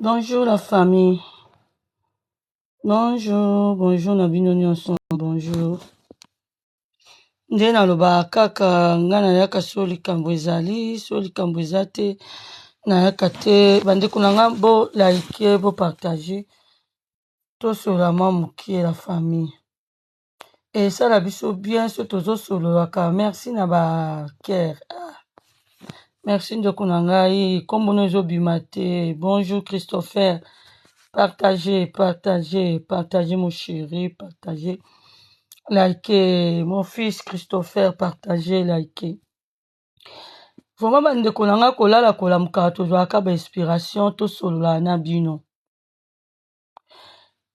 Bonjour la famille. Bonjour na bino nyonso. Bonjour. Nde naloba kaka nga nayaka so likambo ezali, so likambo eza te nayaka te. Bandeko na nga bo like, bo partage. Tosola mwa mokie la famille. Esala biso bien so tozosololaka. Merci na ba care. Merci ndeko na ngai. Kombo no ezobima te. Bonjour Christopher. Partagez mon chéri, partagez. Likez mon fils Christopher, partagez, likez. Vraiment bandeko na nga kolala kolamuka tozwaka ba inspiration tosolola na bino.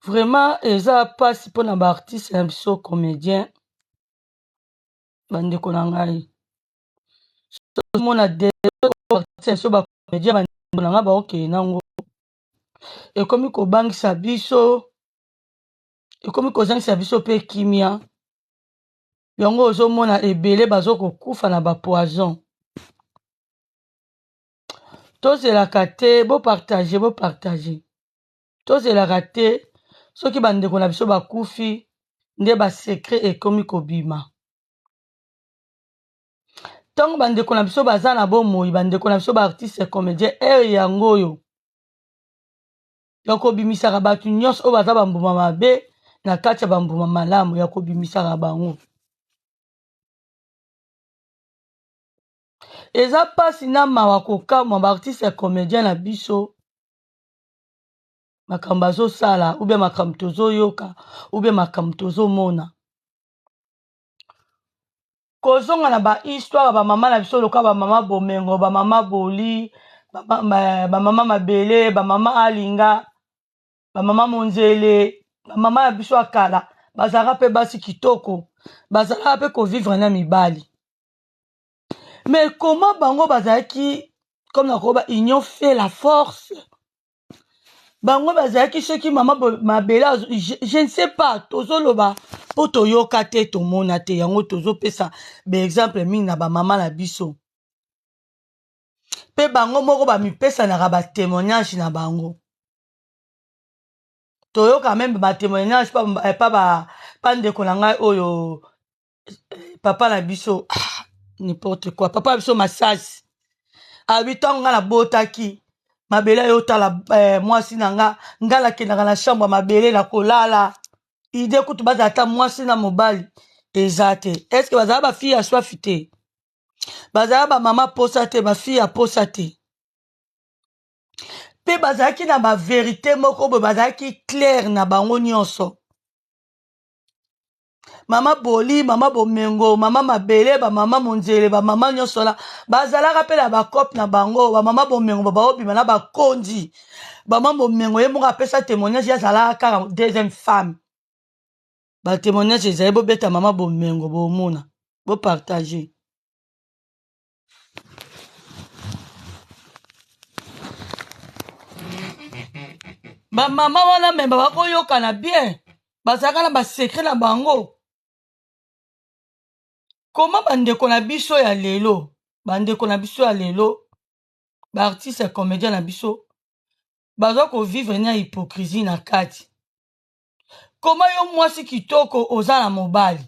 Vraiment eza pasi mpona ba artiste na biso comédien bandeko na ngai. Mona de so ba comédien bandeko na nga ba okeye nango. Ekomi kobangisa biso, ekomi kozangisa biso pe kimia. Yango ozomona ebele bazokokufa na ba poison. Tozelaka te, bo partager. Tozelaka te, soki bandeko na biso bakufi, nde ba secret ekomi kobima. Tango bandeko na biso baza na bomoi, bandeko na biso ba artiste comédien yango oyo. Yako bimisaka batu nyonso oyo baza bambuma mabe na kati ya bambuma malamu yako bimisaka bango. Eza pasi na mawa kokamwa ba artiste comédien na biso makambo azosala ou bien makambo tozoyoka ou bien makambo tozomona. Kozonga na ba histoire ba mama na biso loka ba mama bomengo, ba mama boli, ba mama mabele, ba mama alinga, ba mama monzele, ba mama ya biso akala, bazala pe basi kitoko, bazala pe ko vivre na mibali. Mais comment bango bazaki comme na koba union fait la force? Bango bazaki soki mama mabela je ne sais pas tozoloba po toyoka te tomona te yango tozopesa be exemple mingi na ba mama na biso pe bango moko ba mipesa na ba témoignage na bango toyoka même ba témoignage pa ndeko na ngai oyo papa na biso n'importe quoi papa na biso Masasi abitango nga na botaki mabele yo tala mwasi na nga ngala kendaka na chambre mabele na kolala ide kutu bazala ata mwasi na mobali eza te. Est-ce que bazala ba fille ya swafi te? Bazala ba mama posa te, ba fille ya posa te. Pe bazalaki na ba vérité moko bo bazalaki clair na bango nyonso. Mama boli, mama bomengo, mama mabele, ba mama monzele, ba mama nyonso la bazalaka pe na ba cop na bango, ba mama bomengo ba obima na ba kondi. Ba mama bomengo ye moko apesa témoignage ya zala kaka deuxième femme. Ba témoignage ezali bo beta mama bomengo bo mona, bo partager. Ba mama wana memba bakoyoka na bien, bazalaka na ba secret na bango. Comment bandeko na biso ya lelo, bandeko na biso ya lelo, ba artiste comédien na biso, bazo ko vivre na hypocrisie na kati. Comment yo mwasi kitoko oza na mobali?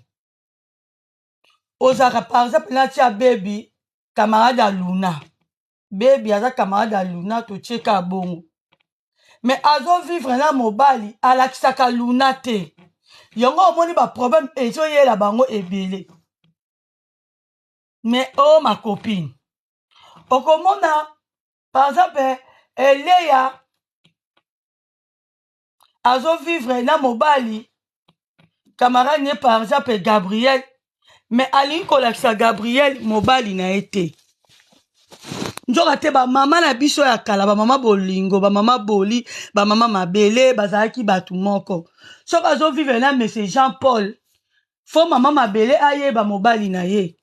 Ozaka par exemple na tia baby, camarade à Luna. Baby aza camarade à Luna to cheka bongo. Mais azo vivre na mobali, alakisaka Luna te. Yongo omoni ba problème ezo yela bango ebele. Mais oh ma copine, okomona par exemple Eleya azo vivre na mobali camarade ne par exemple Gabriel, mais alingi kolakisa Gabriel mobali na ete. Nzoka te ba mama na biso ya kala, ba mama bolingo, ba mama boli, ba mama mabele, bazalaki batu moko. Soki azo vivre na monsieur Jean-Paul, fo mama mabele aye ba mobali na ye.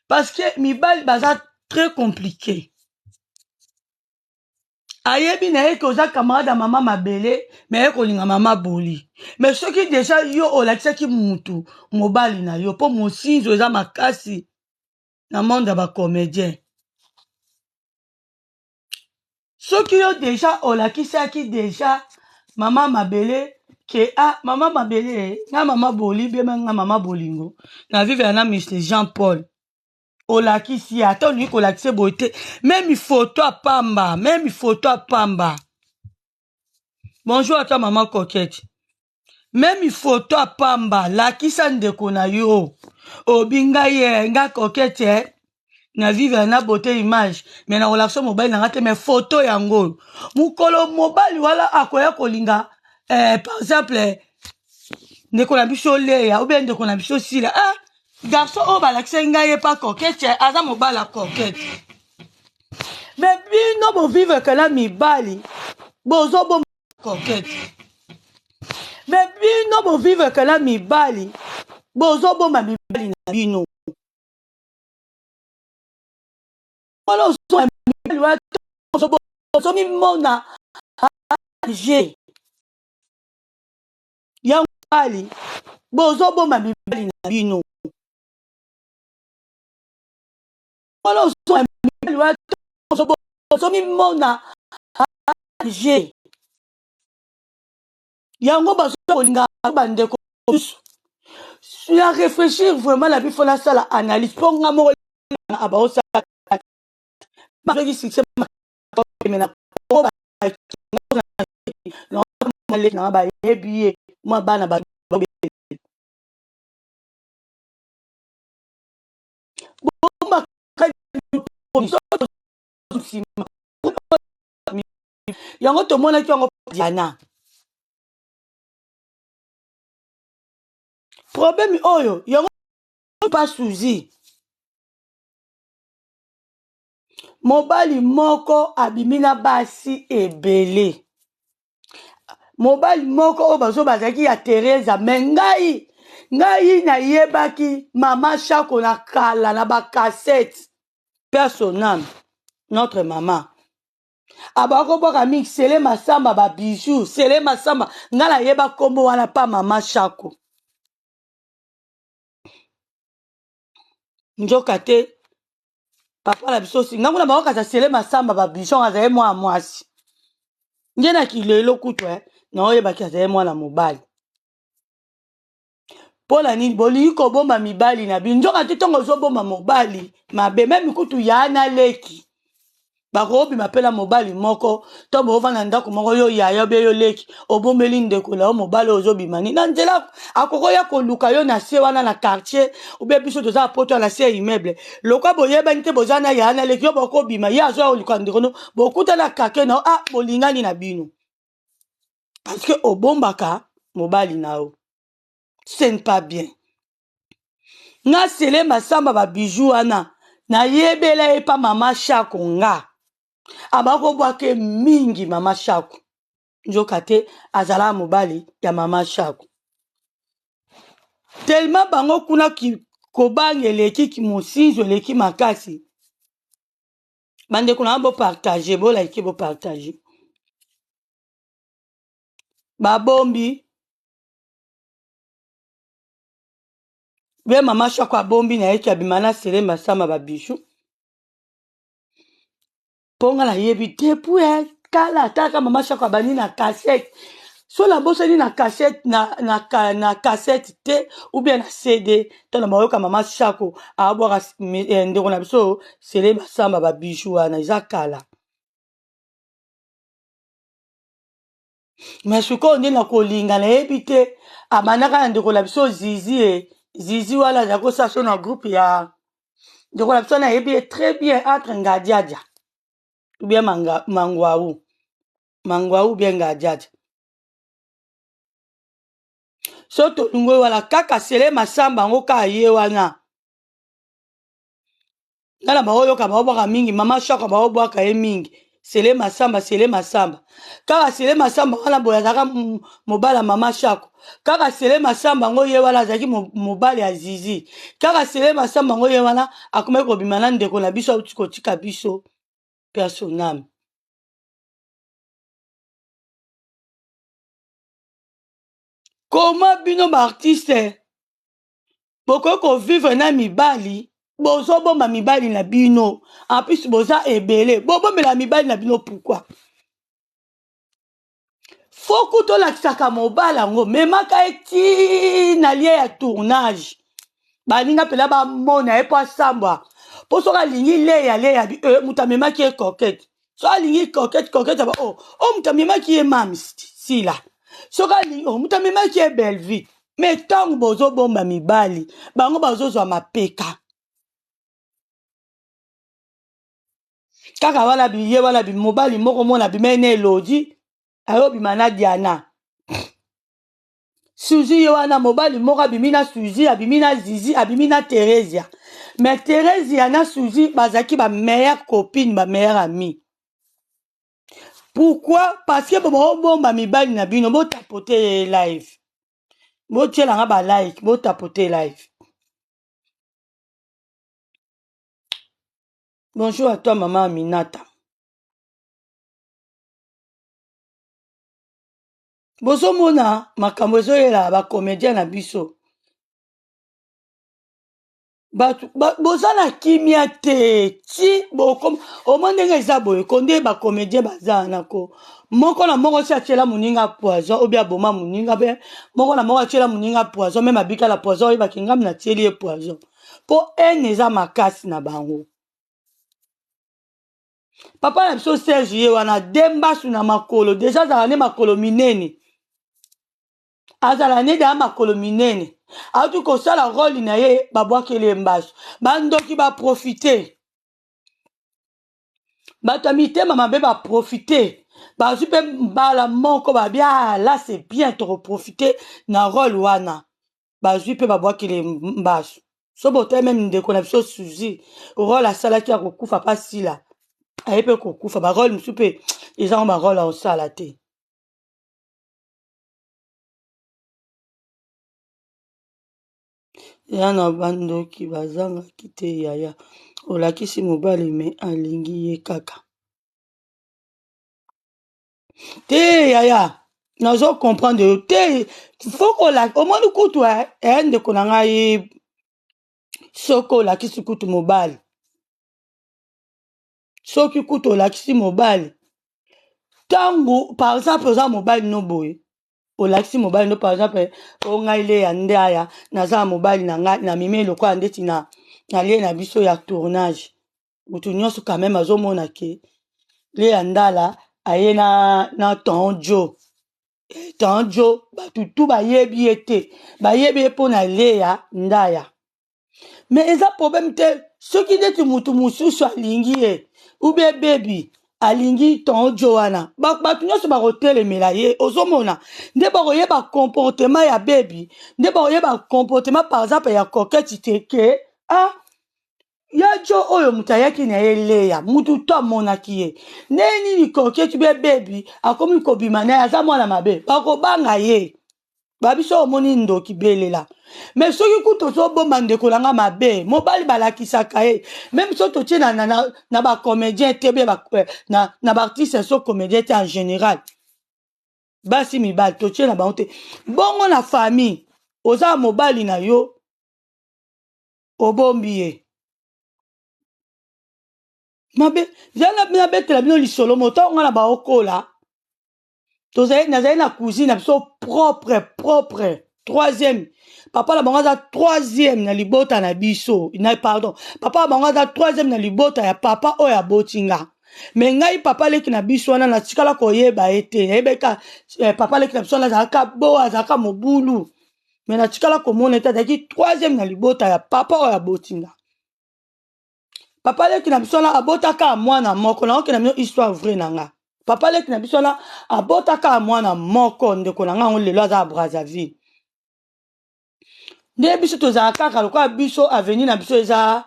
Parce que mibali baza très compliqué. Ayebi na ye koza camarade mama mabele, mais ye kolinga mama boli. Mais soki déjà yo olakisaki mutu mobali na yo, po mosinzo eza makasi na monde ba comédien. soki yo deja olakisaki deja mama mabele ke mama mabele nga mama boli bien nga mama bolingo na vivre na Mr Jean Paul olakisi ata olingi kolakisa boye te même photo apamba bonjour à toi maman coquette même photo apamba lakisa ndeko na yo obinga ye nga coquette na vivre na beauté image mais na relation mobile na te mais photo yango mukolo mobile wala akoya kolinga par exemple ndeko na biso leya ou bien ndeko na biso sila garçon oyo balakisa ngai ye pa coquette aza mobala coquette mais bino bovivre kala mibali bozoboma coquette mais bino bovivre kala mibali bozoboma mibali na bino ozomimona age yango mibali bozoboma mibali na bino ozomimona age yango bazokolinga bandeko ya réfléchir vraiment la bifo nasala analyse mpo nga moko abaosala bayebi ye mwa bana yango tomonaki yango diana problème oyo yango pa suzi mobali moko abimi na basi ebele mobali moko oyo bazo bazalaki ya Teresa me ngai nayebaki mama Shako na kala na bakasete personnel notre mama abakobwaka mingi Sele Masamba babijou Sele Masamba ngai nayeba kombo wana pa mama Shako njoka te papa na biso ngai kuna bakokasa Sele Masamba babijou azali mwana mwasi nge na kilelo kutu naoyebaki azali mwana mobali mpola nini bolingi kobomba mibali na bino nzoka te ntongo ozobomba mobali mabe me mikutu ya na leki bakobima mpela mobali moko to boovanda ndako moko yo yaya obe yo leki obombeli ndeko na yo mobali oyo ozobima nini na nzela akokoya koluka yo na se wana na quartier obe biso toza poto na se ya immeuble lokwa boyebani te boza na yaya na leki yo bokobima ye azoya koluka ndeko no bokutana kake na bolingani na bino parce que obombaka mobali na yo ce n'est pas bien nga Sele Masamba babijou wana nayebela ye pa mama Shako nga abakobwake mingi mama Shako njoka te azala mobali ya mama Shako tellement bango kuna kobanga eleki mosinzo eleki makasi bandeko na bopartage bolaiki bopartage babombi be mama Shako abombi na yeki abima na Sele Masamba babijou mponga nayebi depuis kala ataka mama Shako abandi na cassette so nabosani na cassette na cassette te ou bien na CD tana bayoka mama Shako abwaka ndeko na biso Sele Masamba babijou wana eza kala mais sikoyo nde na kolinga nayebi te abandaka na ndeko na biso zizi wana azala kosala so na groupe ya ndeko na biso nayebi ye très bien entre ngadiadia ou bien mangwaou ou bien ngadiadia so tolingo wala kaka Sele Masamba yango kaka ye wana ngana baoyoka baobwaka mingi mama Shako baobwaka ye mingi Sele Masamba kaka Sele Masamba wana boye azalaka mobala mama Shako kaka Sele Masamba yango ye wana azalaki mobali ya zizi kaka Sele Masamba yango ye wana akomaki kobima na ndeko na biso auti kotika biso personnel koma bino baartiste bokoki kovivre na mibali bozo bomba mibali na bino en plus boza ebele bobombela mibali na bino pourquoi faut kutolakisaka mobali yango memaka etina lie ya tournage baninga mpela bamona ye mpo asambwa mpo soki alingi leya moto amemaki ye coquette so alingi coquette aba o moto amemaki ye mami sila soki alingi moto amemaki ye belvie me ntango bozobomba mibali bango bazozwa mapeka kaka wana biye wana mobali moko mona bimene elodi ayobima na Diana Suzy ye wana mobali moko abimi na Suzy abimi na Zizi abimi na Theresia mais Theresia na Suzy bazaki ba meilleure copine ba meilleure amie pourquoi parce que bomba mibali na bino bo tapoter live bo tiela nga ba like bo tapoter live. Bonjour à toi maman Aminata. Bozomona makambo ezoyela ba comédien na biso boza na kimia te ti omo ndenge eza boye konde bacomédien baza nako moko na moko si atiela moninga poison obi aboma moninga mpe moko na moko atiela moninga poison meme abikala poison oyebaki ngami natieli ye poison mpo ene eza makasi na bango. Papa na biso Serge ye wana dembasu na makolo deja azala ne makolo minene azala ne deya makolo minene auti kosala role na ye babwakeli ye mbasu bandoki baprofite bato ya mitema mabe baprofite bazwi mpe mbala moko babia la c'est bien tokoprofite na role wana bazwi mpe babwakeli ye mbasu so botai meme ndeko na biso Suzy role asalaki ya kokufa mpa sila aye mpe kokufa barole mosusu mpe ezango barole aosala te. ya na bandoki bazangaki te yaya olakisi mobali me alingi ye kaka te yaya nazo comprendre yo te faut omoni kutu ndeko na ngai soki olakisi kutu mobali soki kutu olakisi mobali ntango par exemple oza mobali no boye olakisi mobali no par exemple ongai le ya ndaya naza mobali na ngai na mimi lokola ndeti na lie na biso ya tournage mutu nyonso quand même azomona ke le ya ndala aye na tonjo tonjo batutu bayebi ye te bayebi ye mpo na le ya ndaya mais eza problème te soki ndeti mutu mosusu alingi ye ube bebi alingi tonjo wana bato nyonso bakotelemela ye ozomona nde bakoyeba comportement ya bebi nde bakoyeba comportement par exemple ya koketi te ke ya jo oyo moto ayaki na ye leya mutu to amonaki ye nde nini koketi be bebi akomi kobima na ye aza mwana mabe bakobanga ye babiso omoni ndoki belela mais soki kutu ozobomba ndeko nanga mabe mobali balakisaka ye même so totie na bacomédien te be na baartiste so comédien te en général basi mibali totie na bango te bongo na famille oza mobali na yo obombi ye mabe nabetela bino lisolo motonga na baokola nazali na cousine na biso propre troisième papa na bango aza troisième na libota na biso pardon papa na bango aza troisième na libota ya papa oyo aboti nga me ngai papa leki na biso wana natikala koyeba ye te nayebeka papa leki na biso wana azalaka boa azalaka mobulu me natikala komona ete azalaki troisième na libota ya papa oyo aboti nga papa leki na biso wana abotaka mwana moko naoke na bino histoire vrai na nga papa leki na biso wana abotaka mwana moko ndeko na ngango lelo aza ya Brazzaville nde biso tozala kaka lokola biso avenir na biso eza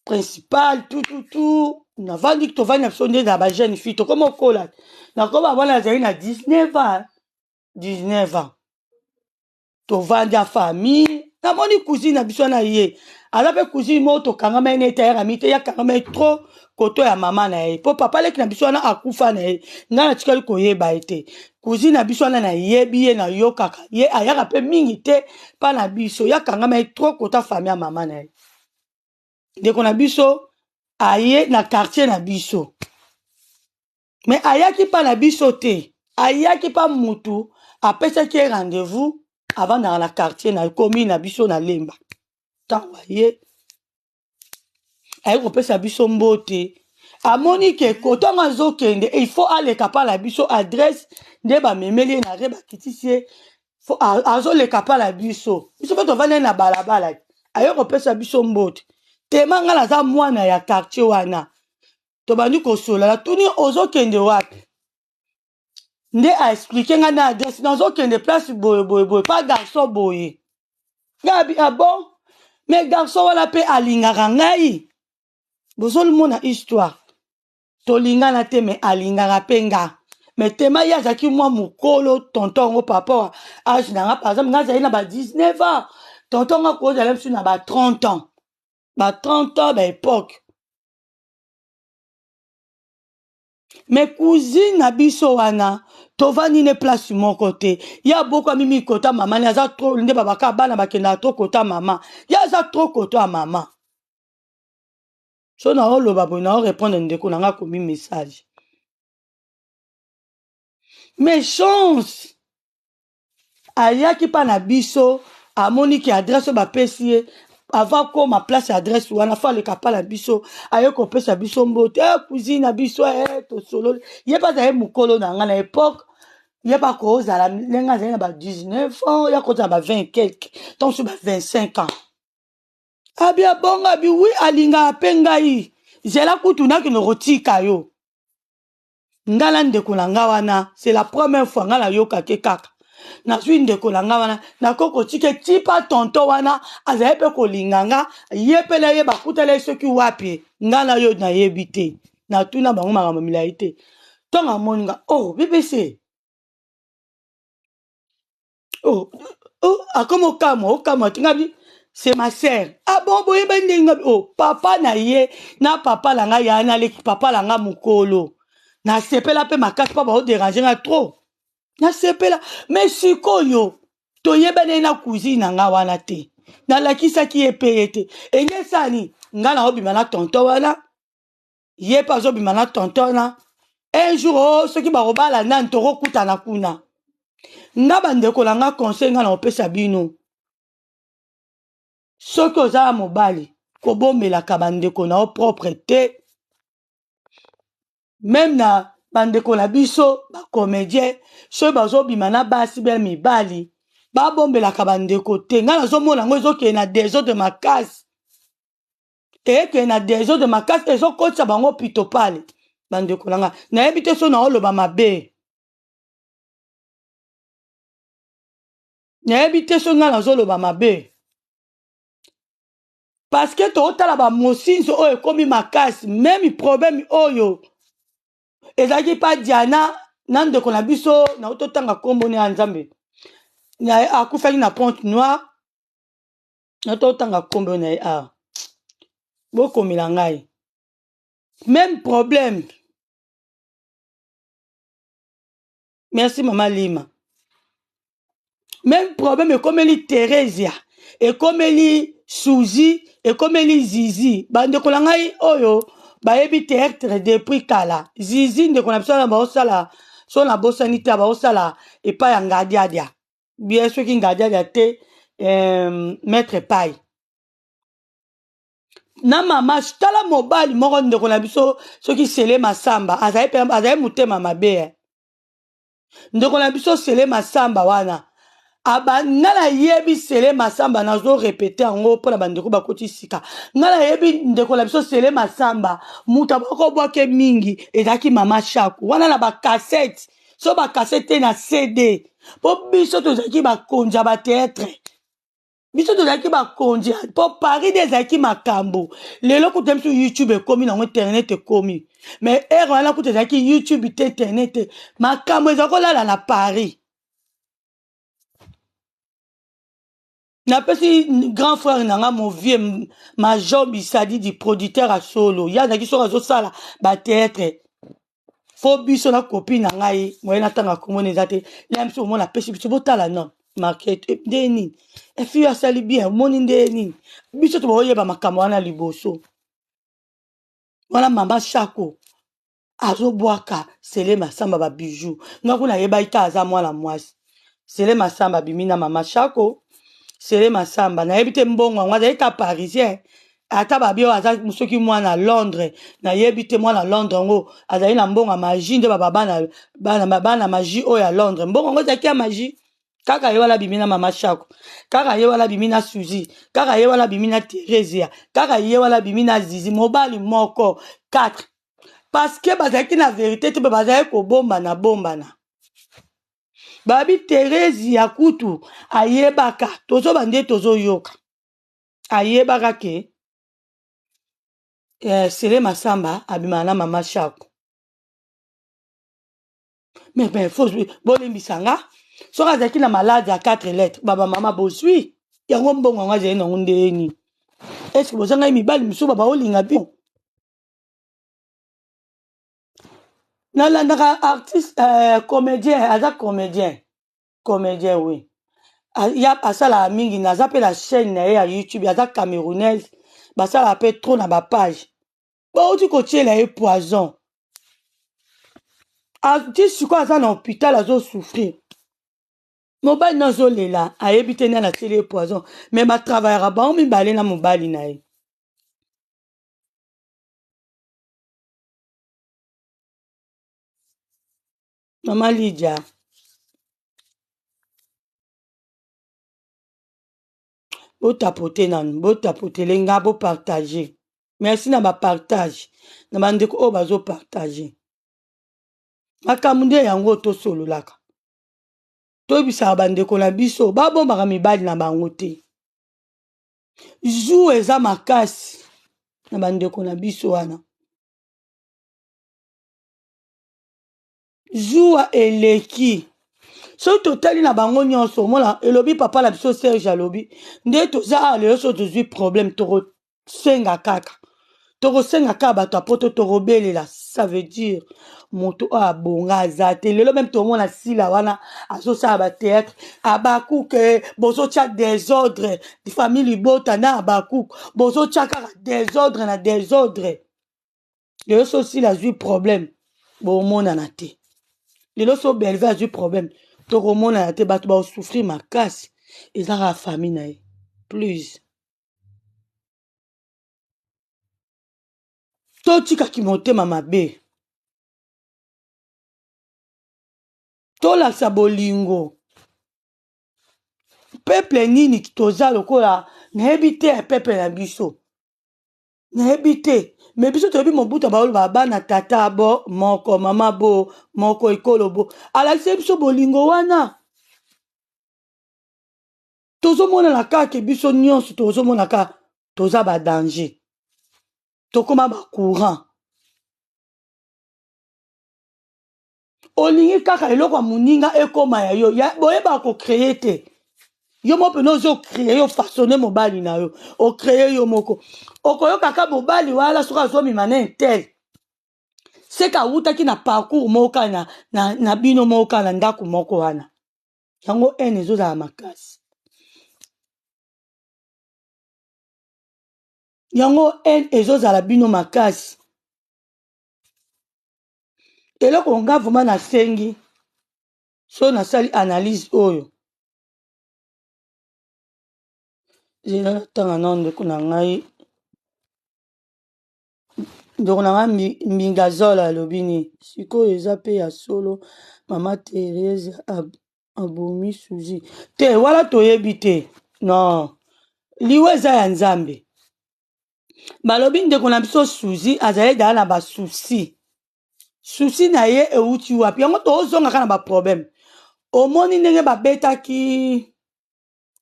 principal tututu navandi tovandi na biso nde na bajeune fille tokoma okola nakoba bwana azali na 19 ans tovandi ya famille namoni cousine na biso wana ye aza mpe cousine moko tokangama ye nete ayakami te yakangama ye trop koto ya mama na ye mpo papa leki na biso wana akufa na ye ngai natikali koyeba ye te cousine na biso wana nayebi ye nayokaka ye ayaka mpe mingi te mpa na biso yakangama ye trop koto ya famille ya mama na ye ndeko na biso aye na quartier na biso mais ayaki pa na biso te ayaki pa mutu apesaki rendez-vous avant na quartier na komi na biso na Lemba ntango aye aye kopesa biso mbote amoni ke kotongo azokende il faut aleka pa na biso adresse nde bamemeli ye na re bakitisi ye azoleka pa na biso mpe tovandi na balabala aye kopesa biso mbote tema nga naza mwana ya quartier wana tobandi kosolala tuni ozokende wapi nde aexplike nga na adresse nazokende place boye pa garçon boye ngabi bon mais garçon wana mpe alingaka ngai bozomona histoire tolingana te me alingaka mpe nga me tema ye azalaki mwa mokolo tonton ngo papa age nanga par exemple nga azali na ba 19 ans tonton ngo kozala biso na ba 30 ans ba 30 ans baépoque me cousine na biso wana tovandi ne place moko te ya boko mimi kota mama ne aza trop nde babaka bana bakenda trop kota mama ya aza trop kota mama so na oloba boye na répondre ndeko nanga komi message mais chance ayaki pa na biso amoni ki adresse bapesi ye avant koma place adresse wana fa aleka pa na biso aye kopesa biso mbote cousine na biso tosololi ye pa azali mokolo na nga na époque ye pa kozala ndenge azali na ba 19 ans ya kozala ba 20 quelque donc so ba 25 ans abi abonga abi wi alingaka mpe ngai zela kutu nakende kotika yo ngala ndeko na nga wana c'est la première fois nga nayokaki kaka nazwi ndeko na nga wana nakokotike tipa tonto wana azali mpe kolinganga ye mpe na ye bakutala ye soki wapi nga na yo nayebi te natuna bango makambo milai te ntongo amoninga BBC akoma okamwa tingabi c'est ma sœur bon boyeba ndenge papa na ye na papa na nga ya naleki papa na nga mokolo nasepela mpe makasi mpo baoderange nga trop nasepela mais sikoyo toyebane na cousine na nga wana te nalakisaki ye mpe ye te enge sani nga naobima na tonton wana ye mpe azobima na tonton wana un jour soki bakobala nani tokokutana kuna nga bandeko na nga conseil nga na opesa bino soki ozala mobali kobombelaka bandeko na o propre te même na bandeko na biso bacomédien soki bazobima na basi be mibali babombelaka bandeko te nga nazomona yango ezokende na désordre makasi eyekende na désordre makasi ezokotisa bango pito pale bandeko na nga nayebi te so naoloba mabe nayebi te so nga nazoloba mabe parce que totala bamosinzo oyo ekomi makasi meme problème oyo ezalaki pa Diana na ndeko na biso na ototanga kombo ne ya Nzambe akufaki na Pointe Noire na ototanga kombo na ye bokomela ngai même problème merci mama Lima même problème ekomeli Teresia ekomeli Suzy ekomeli Zizi bandeko na ngai oyo bayebi théâtre depuis kala Zizi ndeko na biso na baosala so na bosani te baosala epai ya ngadiadia bien soki ngadiadia te maître pai na mama tala mobali moko ndeko na biso soki Sele Masamba azali motema mabe ndeko na biso Sele Masamba wana nga nayebi Sele Masamba nazo répéter yango mpona bandeko bakoti sika nga nayebi ndeko na biso Sele Masamba mutu abakobwake mingi ezalaki mama Shaku wana na bakassette so bakassette na CD mpo biso tozalaki bakonzi ya bateatre biso tozalaki bakonzi mpo Paris nde ezalaki makambo lelo kuta biso YouTube ekomi nango internet ekomi mais ere wana kuta ezalaki YouTube te internet makambo ezalaki kolala na Paris. Napesi grand frère nanga mon vieux Major Bisadi du producteur à solo ya naki so zo sala ba théâtre fo biso na copine nanga yi moyena tanga komona ezate la biso mona pesi biso botala non market nde nini efi asali bien moni nde nini biso toboyeba makambo wana liboso wana mama Shako azobwaka Sele Masamba ba bijou nga kuna yeba ita aza mwana mwasi Sele Masamba bimina mama Shako Sele Masamba na yebite mbongo ngwa za ita parisien ata babio aza musoki mwana Londres na yebite mwana Londres ngo azali na mbongo magie nde bana magie o ya Londres mbongo ngo za kia magie kaka ye wala bimina mama Shako kaka ye wala bimina Suzy kaka ye wala bimina Teresia kaka ye wala bimina Zizi mobali moko 4 parce que bazaki na vérité te bazaki ko bombana babi Teresia kutu ayebaka tozo bande tozo yoka ayebaka ke Sele Masamba abimana na mama Shako mais faut bolimbisanga soka azaki na malade à 4 lettres baba mama bosui yango mbongo ngwa zeli nango ndeni est-ce que bozanga mibali misu baba olinga bi nalandaka artiste comédien aza comédien oui ya asala mingi naza pe la chaîne na ye ya YouTube aza camerounaise basala pe trop na ba page bauti kotiela ye poison artiste sikoyo aza na hôpital azosouffrir mobali na azolela ayebi te nde anatieli ye poison me batravaillera bango mibale na mobali na ye mama Lydia botapote nanu botapotele nga bopartage merci na bapartage na bandeko oyo bazopartage makambo nde yango tosololaka toyebisaka bandeko na biso babombaka mibali na bango te jour eza makasi na bandeko na biso wana jour eleki soki totali na bango nyonso omona elobi papa na biso Serge alobi nde toza lelo so tozwi problème tokosenga kaka bato apoto tokobelela ça veut dire moto oyo abonga aza te lelo même tomona sila wana azosala batéâtre abakuke bozotia désordre famille libota na abakuke bozotia kaka désordre na désordre lelo so sila azwi problème bomonana te lelo so belve azwi problème tokomonana te bato baosouffrir makasi ezaka famille na ye plus totikaki motema mabe tolakisa bolingo peuple nini toza lokola nayebi te peuple na biso nayebi te me biso toyebi mobuta baoloba bana tata bo moko mama bo moko ekolo bo alakisa biso bolingo wana tozomonana kaka biso nyonso tozomona kaka toza badanger tokoma bacourant olingi kaka eloko ya moninga ekoma ya yo boyeba kocreye te yo mo pene ozocreye yo façonne mobali na yo ocreye yo moko okoyokaka mobali wala soki azomema na intel seka awutaki na parcours moko kaka na bino moko kaka na ndako moko wana yango ene ezozala makasi yango ene ezozala bino makasi eloko nga vraimen nasengi so nasali analyse oyo zenatanga na ndeko na ngai ndeko na ngai mbingazola alobi ni sikoyo eza mpe ya solo mama Therese abomi Suzy te wala toyebi te non liwe eza ya nzambe balobi ndeko na biso Suzy azali dala na basusi susi na ye euti wapi yango tozonga kaka na baproblème omoni ndenge babetaki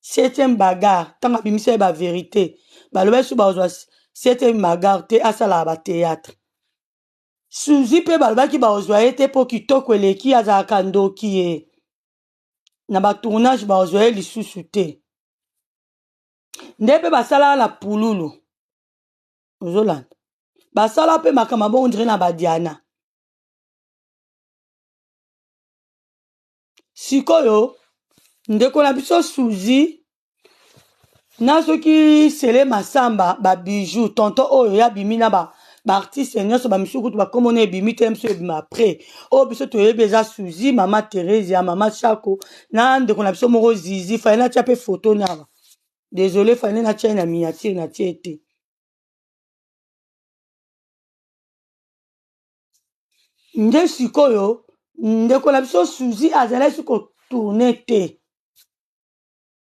7e bagarre ntango abimisa ye bavérité balobi so bazwa 7e bagarre te asalaka batéâtre Suzy mpe balobaki bazwa ye te mpo kitoko eleki azalaka ndoki ye na batournage bazwa ye lisusu te nde mpe basalaka na pululu ozolanda basala mpe makambo bongo ndire na badiana sikoyo ndeko na biso Suzy na soki sele masamba ba bijou tonton oyo ya bimi na ba artiste nyonso ba misuku to ba komona ebimi te mso ebima après o biso toyebi eza Suzy mama Thérèse mama Chako na ndeko na biso moko Zizi fa na tia pe photo na désolé fa na tia na miniature na tia te nde sikoyo ndeko na biso Suzy azalaki kotourne te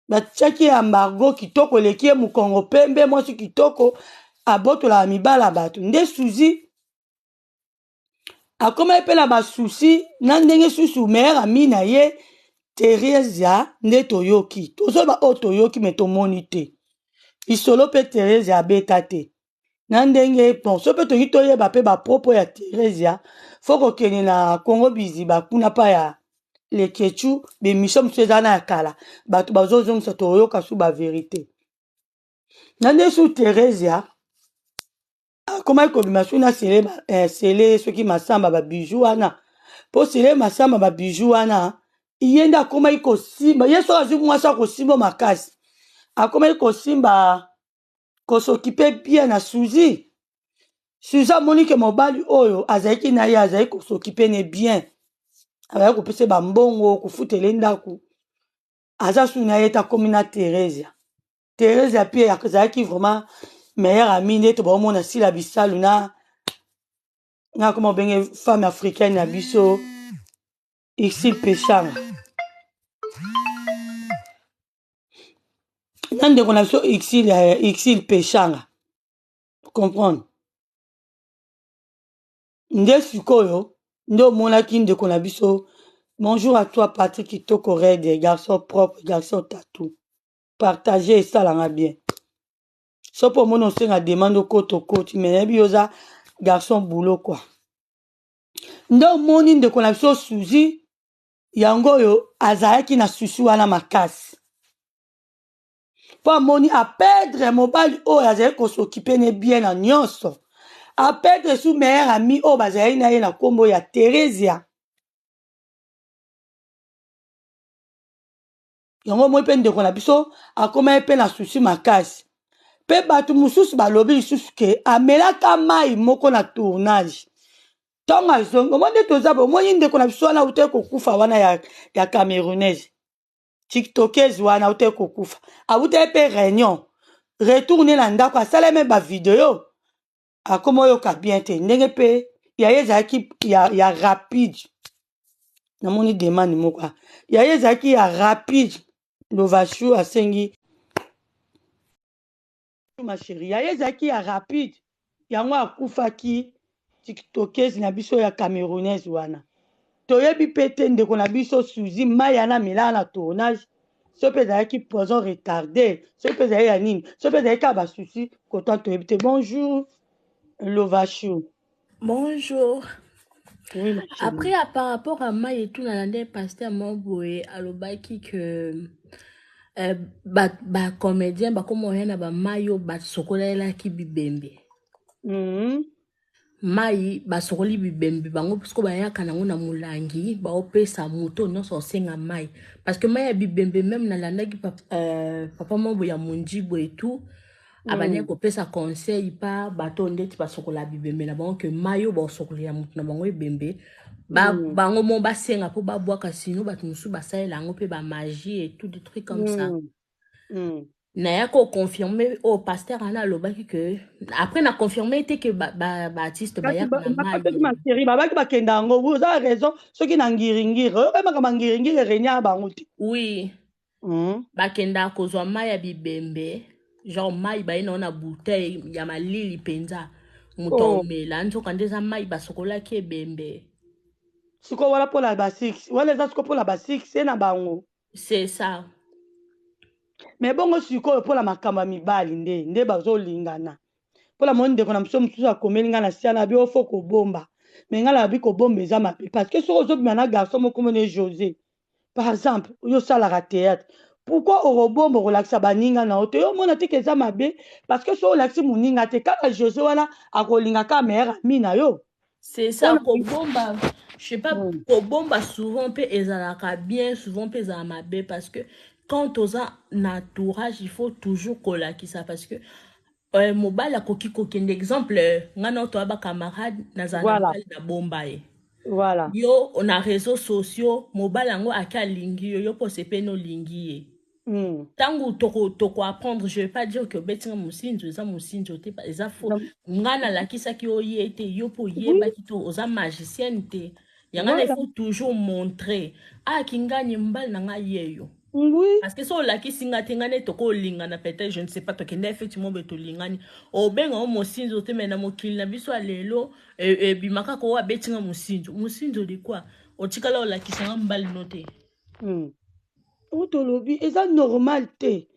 batiaki embargo kitoko eleki ye mokongo pembe mwasi kitoko abotolaka mibala bato nde Suzy akomaki mpe na basusi na ndenge susu meilleur ami na ye Thérèse nde toyoki tozoba oyo toyoki me tomoni te lisolo mpe Thérèse abeta te na ndenge bon so mpe tongi toyeba mpe bapropo ya Thérèse fo kokende na Congo biziba kuna mpa ya lekechu bemission mosusu eza na ya kala bato bazozongisa toyoka su baverité na nde su Thérèse akomaki kobima su na sele soki masamba babiju wana mpo sele masamba babiju wana ye nde akomaki kosimba ye soki azwi mwasi akosimba makasi akomaki kosimba kosokipe bien na Suzy amoni ke mobali oyo azalaki na ye azalaki kosokipe ne bien azalaki kopesa bambongo kofutela ndako aza su na ye te akomi na Thérèse mpe azalaki vraiment meilleur ami nde to baomona sila bisalu na koma obenge femme africaine na biso Ixil Pechanga na ndeko na biso Ixil Pechanga comprendre nde sikoyo nde omonaki ndeko na biso bonjour à toi Patrick Kitoko Red garçon propre garçon tatou partager esalanga bien so mpo omona osenga demande okoti me nayebi oza garçon boulot kwa nde omoni ndeko na biso Suzy yango oyo azalaki na susu wana makasi mpo amoni apedre mobali oyo azalaki kosokipe ne bien na nyonso apedre su meilleur ami oyo bazalaki na ye na nkombo ya Thérèse yango moi mpe ndeko na biso akomaki mpe na susi makasi mpe bato mosusu balobi lisusu ke amelaka mai moko na tournage ntongo azongi omoi nde toza omoi ndeko na biso wana autaki kokufa wana ya camerounaise tiktokese wana autaki kokufa autaki mpe réunion retourne na ndako asalami bavideo akoma oyoka bien te ndenge mpe yaye ezalaki ya rapide namoni demande moko yaye ezalaki ya rapide Lovashu asengi ma chérie yaye ezalaki ya rapide yango akufaki tiktokese na biso ya camerounaise wana toyebi mpe te ndeko na biso Suzy mai yana melaka na tournage so mpe ezalaki poison retardé so mpe ezalaki ya nini so mpe ezalaki kaka basusi kotan toyebi te bonjour Lovashu bonjour. oui, Après, par rapport à Maï et tout, Nalandé, pasteur Mamboé, alobaki que comédien, comme on a Mayo, sokola ki bibembe. Mai basokoli bibembe bango puisque bayaka nango na mulangi ba opesa moto nyonso senga mai parce que mai ya bibembe même na landaki papa mambo ya monjibo et tout abanya kopesa conseil pa bato ndeti basokola bibembe na bango que mayo ba sokola ya moto na bango ebembe bango mo basenga po babwaka sino bato musu basalela yango pe ba magie et tout des trucs comme ça. Naya ko confirmer au pasteur ana lobaki que après na confirmer était que artiste baya na mai ma chérie babaki bakenda ngo vous avez raison soki na ngiringiri oyokaka mangiringiri renya bango te oui bakenda kozwa mai ya bibembe genre mai baye na bouteille ya malili penza moto omela nzoka ndeza mai basokolaki ebembe siko wala pola ba 6 wala eza siko pola ba 6 na bango c'est ça. Mais bongo sikoyo pola makambo ya mibali nde bazolingana pola moni ndeko na biso mosusu akomeli nga na sia na bi ofo kobomba me nga na bi kobomba eza mabe parce que soki ozobima na garçon moko moni José par exemple oyo osalaka théâtre pourquoi orobomba okolakisa baninga na yo te yo omona teke eza mabe parce que soki olakisi moninga te kaka José wana akolinga kaka meilleur ami na yo C'est ça, Kobomba, je sais pas, Kobomba souvent peut ezalaka bien, souvent peut ezalaka bien parce que quand on a un entourage, il faut toujours coller ça parce que mobile koki kokende exemple ngana to aba camarade nazana Voilà. mobile na bomba e. Voilà. Yo on a réseaux sociaux, mobile ngo aka lingi yo po sepe no lingi e. Tango toko apprendre, je vais pas dire que betinga musinjo eza musinjo te pa eza faux ngana la kisa ki oye te yo po yeba ki to oza magicienne te yangana il faut toujours montrer kingani mbal na nga yeyo. Oui. Parce que so la kisi nga te ngane toko lingana peut-être je ne sais pas to kende effectivement beto lingani o benga o musinjo te mena mokili na biso alelo e bimaka ko wa betinga musinjo de quoi o tikala o la kisa mbal note. Otolobi eza normal te.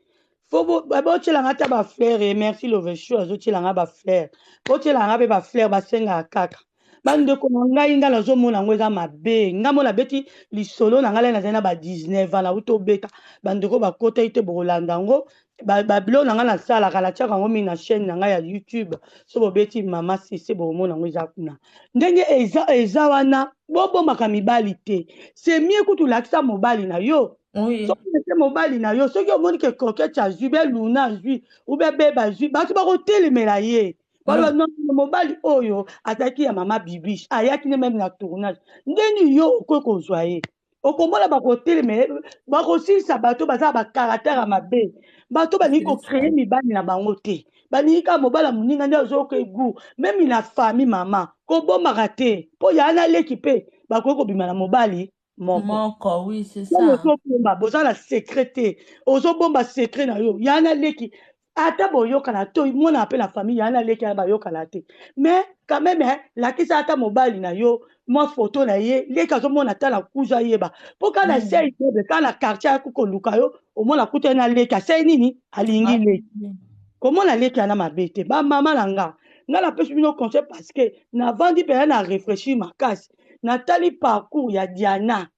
Faut botielanga ta ba fleur merci Lovesho azotielanga ba fleur. Botielanga be ba fleur basenga kaka. Bandeko na ngai nga nazomona ngo eza mabe. Nga mona beti lisolo na ngai na ba 19 ans na utobeta. Bandeko bakota ite bolanda ngo ba bilo na ngai na sala kala tiaka ngo mina chaîne na ngai ya YouTube. So bobeti mama sisi bomona ngo eza kuna. Ndenge eza wana bobomaka mibali te. C'est mieux kutu lakisa mobali na yo. Oui. So que mobali na yo soki omoni ke coquette a zui be luna zui ou be beba zui ba tu ba kotelemela ye balo non mobali oyo ataki ya mama bibiche ayaki ne même na tournage ndeni yo okoko zwa ye okomona ba kotelemela ba kosilisa bato baza ba caractère ya mabe bato balingi kocréer mibali na bango te balingi ka mobala moninga nde azoyoka egu même na famille mama kobomaka te mpo ya na leki mpe bakoki kobima na mobali moko oui c'est ça ozobomba boza na secret te ozobomba secret na yo yana leki ata boyokana to mwana ape na famille yana leki ya bayokana te mais quand même lakisa ata mobali na yo mwa photo na ye leki azomona ta na kuza yeba mpo ka na sei tebe ka na quartier ya koluka yo omona kuta na leki asei nini alingi leki komona leki ana mabe te bamama na nga napesi bino conseil parce que navandi mpenza na réfléchir makasi natali parcours ya Diana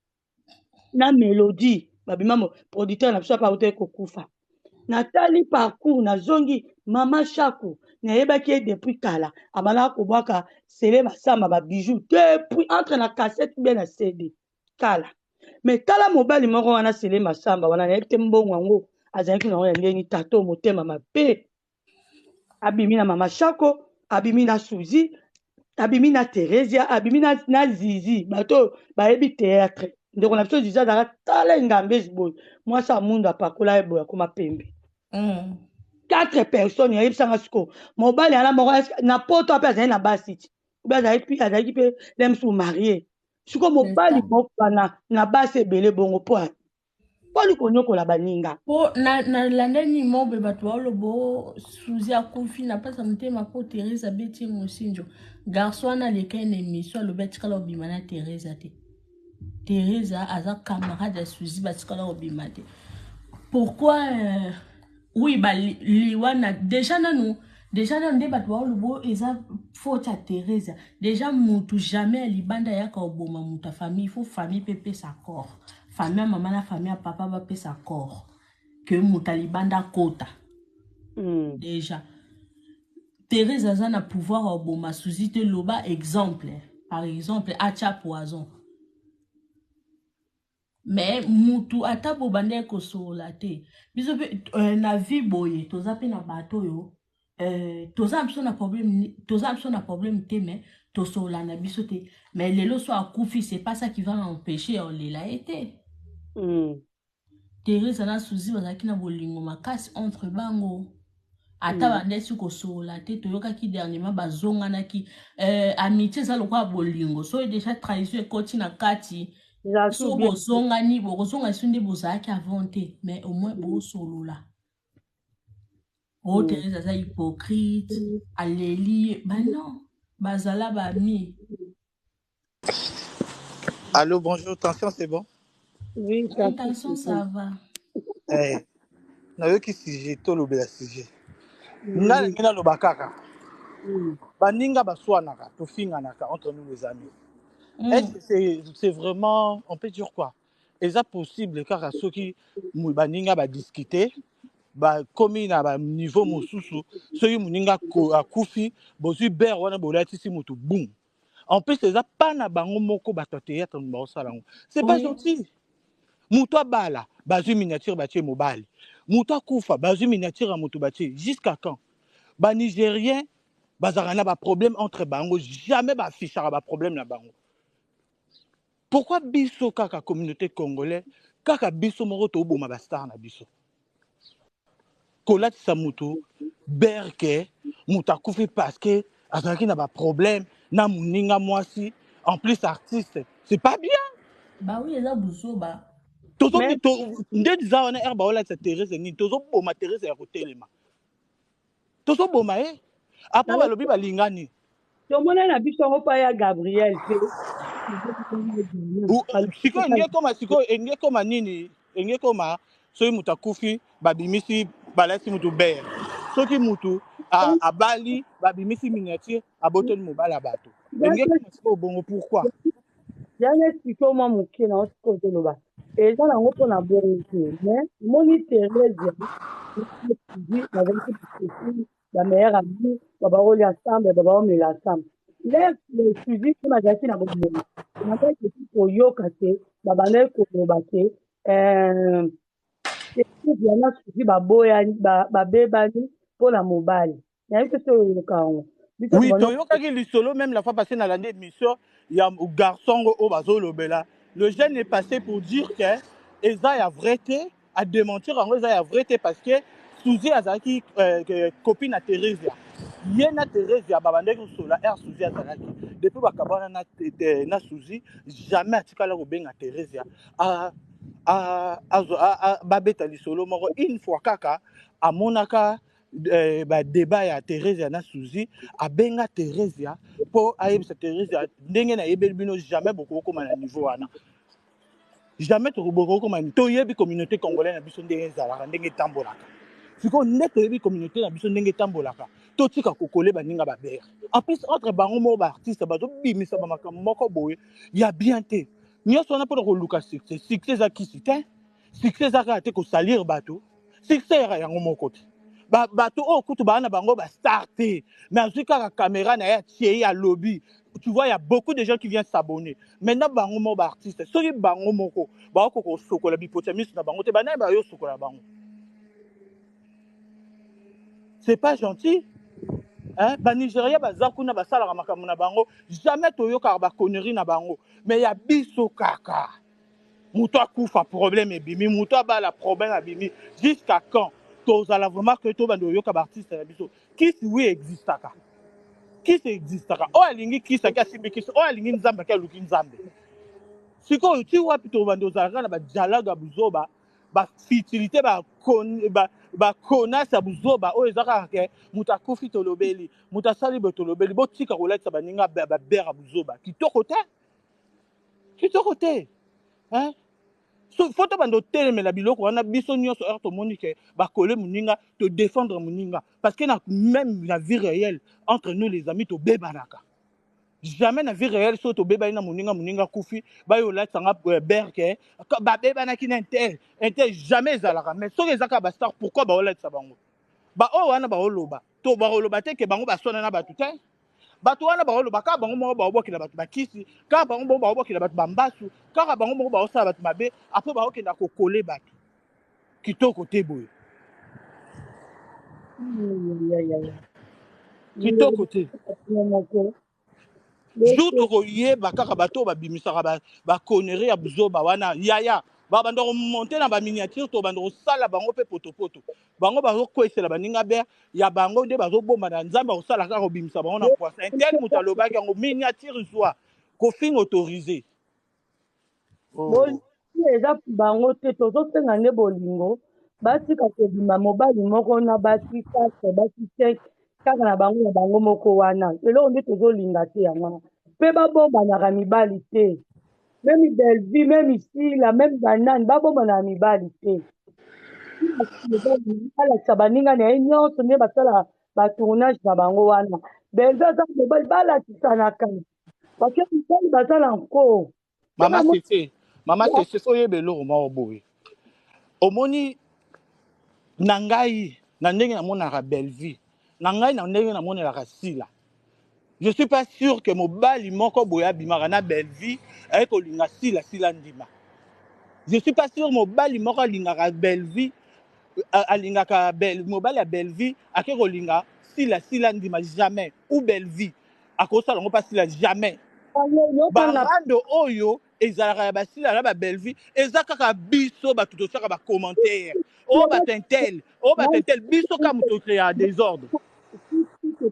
na Mélodie babima producteur na biso apa auté kokufa natali parcours na zongi mama Chaku nayebaki ye depuis kala abana kobwaka sele basamba ba bijoux depuis entre na cassette bien na CD kala mais tala mobali moko wana sele masamba wana nayebi te mbongo yango azalaki na ndeni tato motema mabe abimi na mama Chako abimi na Suzy abimi na Teresia abimi na Zizi bato bayebi théâtre ndeko na biso Zizi azalaka tala engambesi boye mwasi amundu apakola ye boye akoma pembe 4 personnes yayebisanga siko mobali ana moko na poto ape azali na basi ti ube azalaki mpe lemsu marie siko mobali moko na basi ebele bongo po likonyokola baninga po nalandani mobe bato baolobo Suzy akufi napesa motema po Teresa abeti mosinjo garçon wana aleka na émission alobi atikala kobima na Teresa te Teresa aza camarade ya Suzy batikala kobima te pourquoi oui liwana déjà nanu nde bato baolobo eza faute ya Teresa déjà mutu jamais alibanda yaka oboma mutu ya famille il faut famille pepe sa corps famille ya mama na famille ya papa bapesa corps que mutu alibanda kota déjà Teresa aza na pouvoir oboma Suzy te loba exemple par exemple atia poison mais mutu ata bobanda kosola te biso na vie boye toza pe na bato yo toza biso na problème te mais tosola na biso te mais lelo so akufi c'est pas ça qui va empêcher olela ete Teresa na Suzy bazalaki na bolingo makasi entre bango ata bandesi kosola te toyokaki dernièrement bazonganaki amitié eza lokola bolingo so déjà trahison ekoti na kati so bozongani bokozonga so nde bozalaki avant te mais au moins bosolola Teresa aza hypocrite aleli non bazala bami. Allô, bonjour, tension, c'est bon? Oui, tension, ça va. Nayoki sujet to lobela sujet. Nga ngina lobakaka. Baninga baswanaka, to finganaka entre nous les amis. Est-ce que c'est vraiment, on peut dire quoi? Est-ce possible car ceux qui baninga ba discuter ba komi na ba niveau mosusu, ceux qui muninga akufi, bozu ber wana bolati si mutu boum. En plus, c'est ça, pas na bango moko bato théâtre numéro salango. C'est pas Oui. gentil. Moutoua bala, bazu miniature batie mobile. Moutoua koufa, bazu miniature à moutou batie. Jusqu'à quand? Ba Nigérien, bazarana ba problème entre bango, jamais ba fichara ba problème na bango. Pourquoi biso kaka communauté congolaise, kaka biso moko to boma ba star na biso? Kolatisa mutu berke mutu akufi parce que azalaki na ba problème na moninga mwasi en plus artiste, c'est pas bien. Bah oui, eza buzoba. Mais nde diza wana ere baolatisa Thérèse nini tozoboma Thérèse ya kotelema tozoboma ye apres balobi balingani tomona na biso yango pa ya Gabriel pe sikoyo enge koma nini enge koma soki mutu akufi babimisi balasi mutu bere soki mutu abali babimisi miniature abotoli mobali ya bato enge koma sikoyo bongo pourquoi jana siko mwa moke na osiko ozoloba eza nango mpona bongo te mais moni Thérèse bazalaki la meilleure amie babaroli ensemble babaomela ensemble le suivi mpe bazalaki na bomono babandaki koyoka te babandaki koloba te yana suivi baboyani babebani mpona mobali nayebi te so oyoka yango oui toyokaki lisolo même la fois passée na lande émission ya garçon oyo bazolobela le jeune est passé pour dire que eza ya vrai te a démentir yango eza ya vrai te parce que Suzy azalaki copine na Thérèse ye na Thérèse babandaki kosola ere Suzy azalaki depuis bakabwana na Suzy jamais atikala kobenga Thérèse babeta lisolo moko une fois kaka amonaka débat ya Thérèse na Suzy abenga Thérèse mpo ayebisa Thérèse ndenge nayebeli bino jamais bokokoma na niveau wana jamais tokokoma toyebi communauté congolaise na biso ndenge ezalaka ndenge etambolaka sikoyo nde toyebi communauté na biso ndenge etambolaka totika kokole baninga babere en plus entre bango moko baartiste bazobimisa bamakambo moko boye ya bien te nyonso wana mpona koluka succès eza kisi te succès eza kaka te kosalir bato succès yaka yango moko te bato oyo kutu baa na bango bastar te mais azwi kaka caméra na ye atie ye alobi tu vois, il y a beaucoup de gens qui viennent s'abonner. Maintenant, bango mo ba artiste, soki bango moko, ba ko sokola bipotamis na bango te ba na ba yo sokola bango. C'est pas gentil. Hein? Ba Nigeria ba zakuna ba sala makambo na bango, jamais toyoka ba connerie na bango. Mais il y a biso kaka. Muto akufa problème ebimi, muto ba la problème ebimi. Jusqu'à quand? Tozala vraiment que to bando yoka ba artiste na biso. Qui si oui existe kaka? Qui se existaka oyo alingi kisaki asimbi kisi oyo alingi nzambe aki aluki nzambe sikoyo ti wapi tobanda ozalaka na badialogue ya buzoba bafutilité bakonasi ya buzoba oyo eza kaka ke moto akufi tolobeli moto asali boye tolobeli botika kolatisa baninga babere ya buzoba kitoko te fo tobanda otelemela biloko wana biso nyonso ere tomoni ke bakole moninga todéfendre moninga parce que même la vie réelle entre nous les amis tobebanaka jamais na vie réelle so tobebani na moninga kufi bayo olatisanga berke babebanaki na intel jamais ezalaka mais soki ezaka bastar pourquoi baolatisa bango baoyo wana baoloba to bakoloba te ke bango baswana na bato te bato wana baoloba kaka bango moko baobwakela bato bakisi kaka bango moko baobwakela bato bambasu kaka bango moko baosala bato mabe apres baokenda kokole bato kitoko te boye kitoko te jour tokoyeba kaka bato oyo babimisaka baconnerie ya buzoba wana yaya babanda komonte na baminiature to banda kosala bango mpe potopoto bango bazokwesela baninga bere ya bango nde bazobomba na nzambe akosala kaka kobimisa bango na poisa intel moto alobaki yango miniature zwa kofinga autorisé eza bango te tozosenga nde bolingo batika kobima mobali moko na basi 4 basi 5 kaka na bango moko wana eloko nde tozolinga te yango mpe babombanaka mibali te meme belvi meme isila meme banani babombanaka mibali te alakisa baninga na ye nyonso nde basala batournage na bango wana belvi aza mobali balakisanaka bake mibali bazala nko mama sese soyeba eloko moko boye omoni na ndenge namonaka belvi na ngai na ndenge namonelaka sila Je suis pas sûr que mobali moko boya bimaka na belle vie avec olinga sila ndima. Je suis pas sûr mobali moko alingaka belle vie alingaka mobali ya belle vie ake kolinga sila ndima jamais ou belle vie akosala ngo pas sila jamais. Barando oyo ezalaka ya basila na ba belle vie eza kaka biso bato tosaka ba commentaire o batintel biso ka moto créa désordre. Ça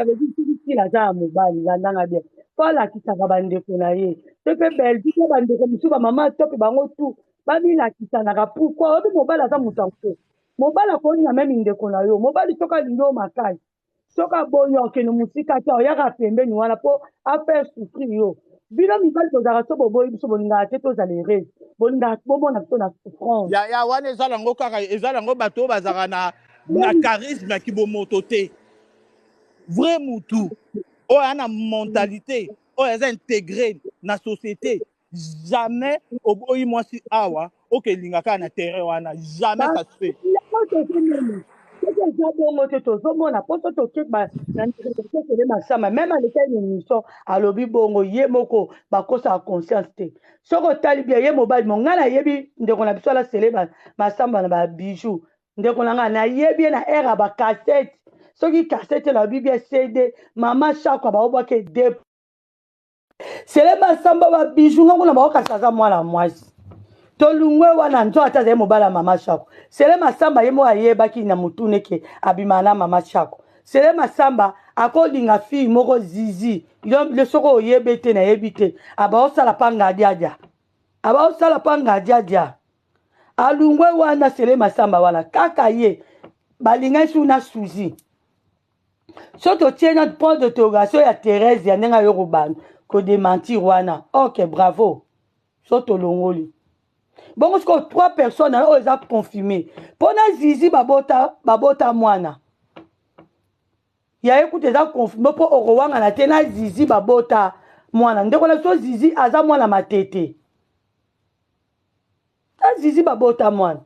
veut dire que aza mobali landanga bien po alakisaka bandeko na ye to mpe belgi mpe bandeko mosusu bamama to mpe bango tu babilakisanaka pourkui oyebi mobali aza moto yango mobali akoninga meme ndeko na yo mobali soki alingi yo makasi soki aboyi okende mosika te oyaka pembeni wana mpo afaire souffrir yo bino mibali tozalaka so boboyi biso bolingaka te tozala erese bolingaka bomona biso na souffrance ya wana eza yango kaka eza yango bato oyo bazalaka na charisme ya kibomoto te vrai mutu oyo aza na mentalité oyo aza intégré na société jamais oboyi mwasi awa okelinga kaka na terrain wana jamais ça se fait. eza bongo te tozomona mposo tokeba na ndekele masama meme aleka émission alobi bongo ye moko bakosaka conscience te soki otali bia ye mobali mo ngai nayebi ndeko na biso alasele masamba na babijou ndeko na ngai nayebi ye na aire ya bacasete soki kasete nabi bia cd mama chako baobwaka de sele masamba babijou ngai kuna bakokasa aza mwana mwasi tolungwe wana nzo ata zaye mobala mama chako sele masamba ye mo ayebaki na mutune ke abima na mama chako sele masamba akolinga fille moko zizi le soko oyebe te na yebi te abaosala panga diadia abaosala panga diadia alungwe wana sele masamba wana kaka ye balinga su na suzi so totie na point d'interrogation ya Thérèse ya ndenge yo kobanda ko démentir wana ok bravo so tolongoli bongo siko 3 personnes oyo eza confirmé mpona zizi babota mwana ya ekuta eza confirmé mpo okowangana te na zizi babota mwana ndeko na biso zizi aza mwana matete na zizi babota mwana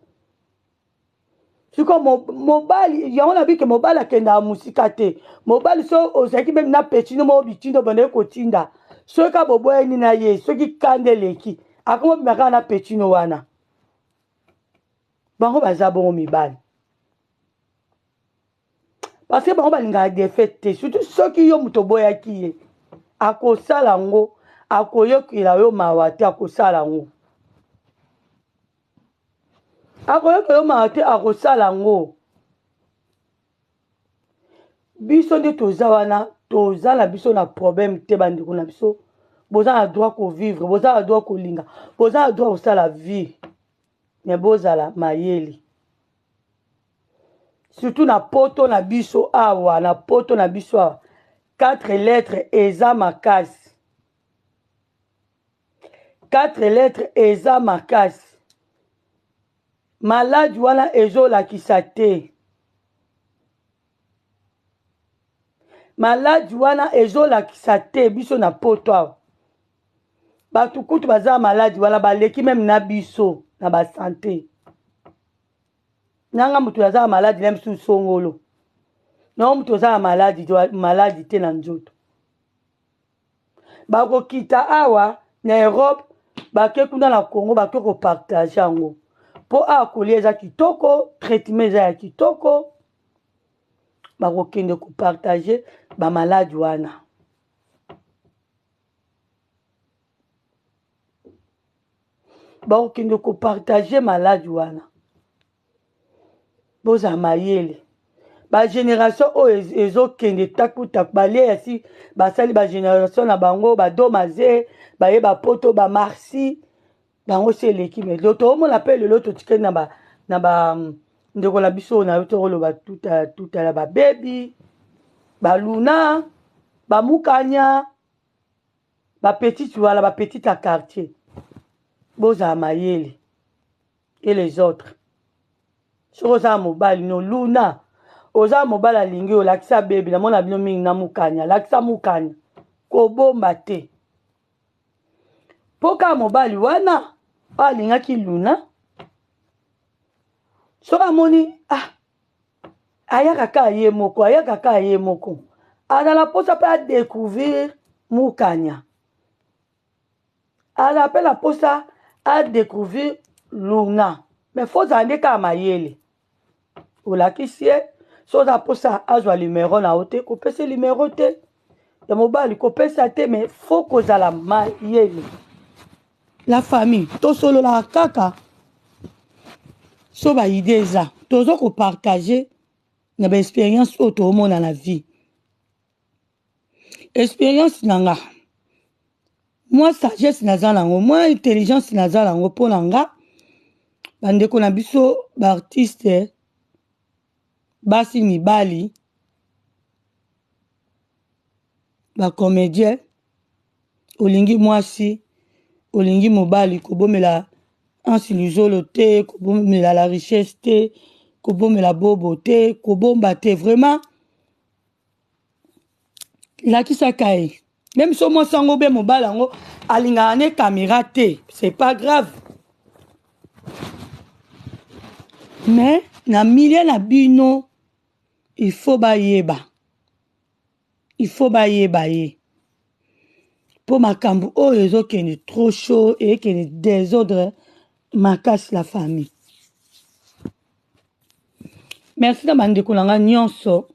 siko mobali yango na bike mobali akendaka mosika te mobali so ozalaki meme na petino moko bitindo bandeki kotinda soki aboboyani na ye soki kanda eleki akomobima kaka na petino wana bango baza bongo mibali parce que bango balingaka defete te surtout soki yo moto oboyaki ye akosala yango akoyokela yo mawa te akosala yango akoyokela yo mawa te akosala yango biso nde toza wana toza na biso na problème te bandeko na biso boza na droit kovivre boza na droit kolinga boza na droit kosala vie me bozala mayele surtout na poto na biso awa na poto na biso awa 4 lettres eza makasi 4 lettres eza makasi maladi wana ezolakisa te maladi wana ezolakisa te biso na poto awa bato kutu baza maladi wana baleki meme na biso na basante nanga moto aza maladi na biso songolo na moto aza maladi te na nzoto bakokita awa na Europe bake kuna na Congo bake kopartage yango mpo awa kolia eza kitoko traitement eza ya kitoko bakokende kopartage bamaladi wana bakokende kopartage maladi wana boza mayele bagénération oyo ezokende takutaku balie yasi basali bagénération na bango badomaze baye bapoto bamarsi bango si eleki me lo toomona mpe lelo totikeli na ndeko na biso na yo tokoloba tutala babebi baluna bamukanya bapetite wana bapetite ya quartier bozala mayele et les autres soki oza mobali no luna oza mobali alingi olakisa bebi namona bino mingi na mukanya lakisa mukanya kobomba te mpo kaka mobali wana oyo alingaki luna soka moni ayaka ka ye moko ayaka ka ye moko azala posa pe a découvrir mukanya azala pe la posa a découvrir luna mais faut zande ka mayele olakisi ye soza posa azwa numéro na yo te kopesa numéro te ya mobali kopesa te mais faut kozala mayele la famille tosolola kaka so baide eza tozo kopartage na baexpérience oyo toomona na vie expérience na nga mwa sagesse naza nango mwa intelligence naza nango mpo na nga bandeko na biso baartiste basi mibali bacomédien olingi mwasi olingi mobali kobomela ansi luzolo te kobomela la richesse te kobomela bobo te kobomba te vraiment lakisaka ye même so mwasi yango be mobali yango alingaka ne caméra te c'est pas grave mais na milieu na bino il faut bayeba ye mpo makambo oyo ezokende trop chaud ekende désordre makasi la famille. Merci na bandeko na nga nyonso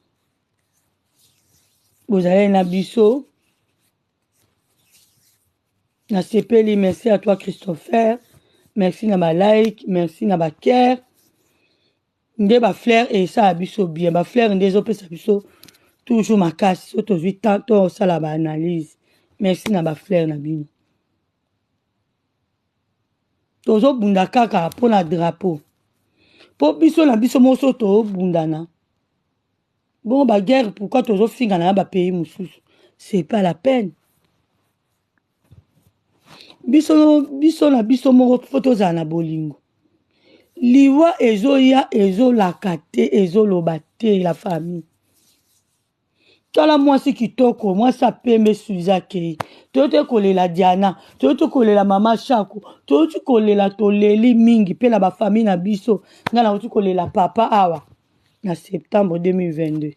bozali na biso na sepeli. Merci à toi Christopher, merci na ba like, merci na ba care nde ba fleur et ça biso bien ba fleur nde ezopesa biso toujours makasi so tozwi temps tosala ba analyse. Merci na ba fleur na bino tozobunda kaka mpo na drapeau mpo biso na biso moso tobundana bon baguerre pourquoi tozofingana na bapays mosusu c'est pas la peine. biso na biso moko fo tozala na bolingo liwa ezoya ezolaka te ezoloba te la famille. Tala mwasi kitoko mwasi apembe Suza Kei toyote kolela Diana toyote kolela mama Shako toyote kolela toleli mingi pe na bafamille na biso nga na toyote kolela papa awa na septembre 2022.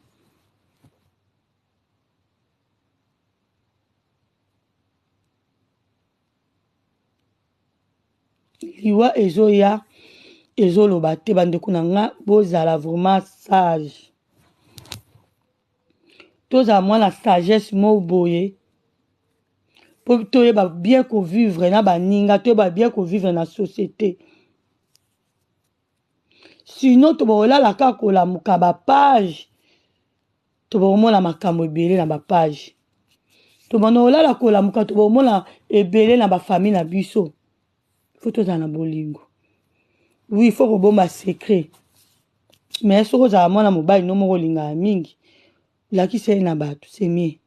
Liwa ezoya ezoloba te bandeko na nga bozala vraiment sage tozala mwana sagesse mo boye po toyeba bien kovivre na baninga toyeba bien kovivre na société sinon tobolala kaka kolamuka bapage tobomona makambo ebele na bapage tobana olala kolamuka tobomona ebele na bafamille na biso fo tozala na bolingo. Oui, faut kobomba secret mais soko ozala mwana mobali no moko olingaka mingi lakisa ye na bato c'est mieux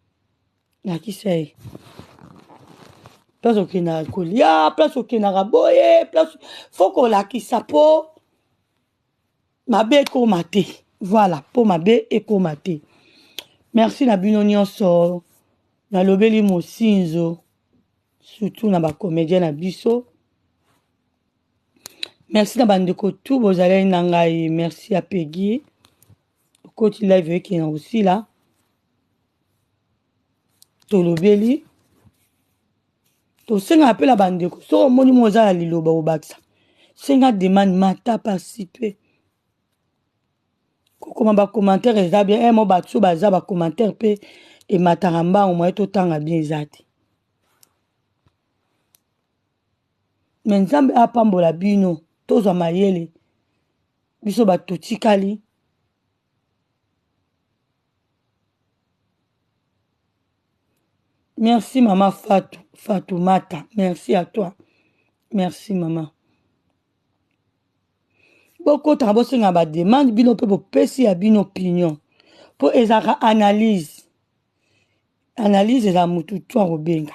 lakisa ye place okendaka kolia place okendaka boye place fo kolakisa po mabe ekoma te voilà po mabe ekoma te. Merci na bino nyonso nalobeli mosinzo surtout na bacomédien na biso. Merci na bandeko tout bozalaki na ngai. Merci à Peggy okoti live ekena aussi là tolobeli tosenga apela bandeko so omoni mozala liloba obakisa senga demande mata pasi pe kokoma bacommentaire eza bien mo bato baza bacommentaire pe emataka mbango moye totanga bien eza te me nzambe apambola bino tozwa mayele biso bato tikali. Merci maman Fatoumata, merci à toi. Merci maman. Beaucoup de gens qui ont demandé bino pe pesi ya bino opinion. Pour ezaka analyse. Analyse eza mutu twa robenga.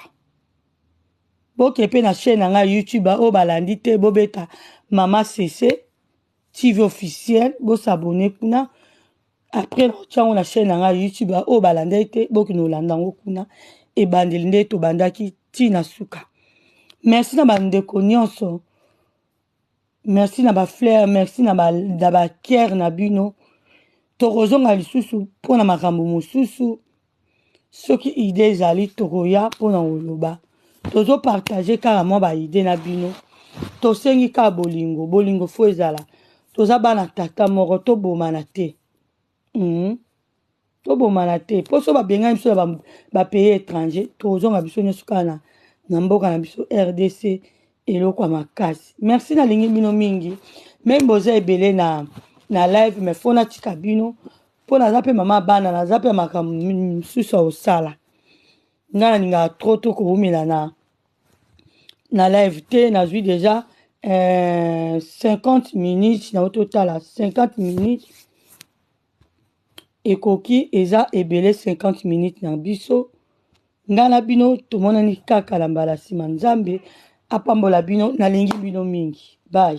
Boke pe na chaîne nga YouTube o balandi te bobeta Mama CC TV officiel bo s'abonner kuna. Après na chaîne nga YouTube o balandi te boki no landa ngo kuna. Et bandeli to bandaki tina suka. Merci na bandeko nyonso merci na ba fleur, merci na ba kier na bino. Tokozonga lisusu pona makambo mosusu. Soki idée ezali tokoya pona oloba. Tozo partager carrément ba idée na bino. Tosengi ka bolingo, bolingo fo ezala. Toza bana tata moko to bomana te. To bomana te. Poso ba benga biso ba pays étranger, tozonga biso nyoso kana na mboka na biso RDC eloko makasi. Merci na lingi bino mingi. Même boza ebele na live me fona tika bino. Pona za pe mama bana na za pe makambo msusu osala. Ngana ninga trop to ko na live te nazwi déjà 50 minutes na au total 50 minutes ekoki eza ebele 50 minutes na biso ngana bino tomonani kaka la mbala sima nzambe apambola bino nalingi bino mingi bye.